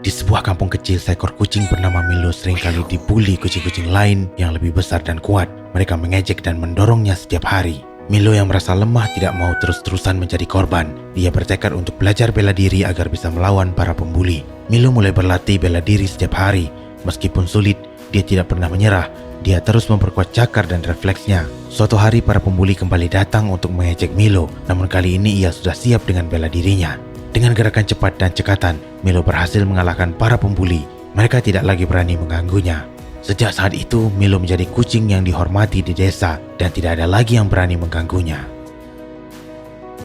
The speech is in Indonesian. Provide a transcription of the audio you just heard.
Di sebuah kampung kecil, seekor kucing bernama Milo seringkali dibuli kucing-kucing lain yang lebih besar dan kuat. Mereka mengejek dan mendorongnya setiap hari. Milo yang merasa lemah tidak mau terus-terusan menjadi korban. Dia bertekad untuk belajar bela diri agar bisa melawan para pembuli. Milo mulai berlatih bela diri setiap hari. Meskipun sulit, dia tidak pernah menyerah. Dia terus memperkuat cakar dan refleksnya. Suatu hari para pembuli kembali datang untuk mengejek Milo, namun kali ini ia sudah siap dengan bela dirinya. Dengan gerakan cepat dan cekatan, Milo berhasil mengalahkan para pembuli. Mereka tidak lagi berani mengganggunya. Sejak saat itu, Milo menjadi kucing yang dihormati di desa dan tidak ada lagi yang berani mengganggunya.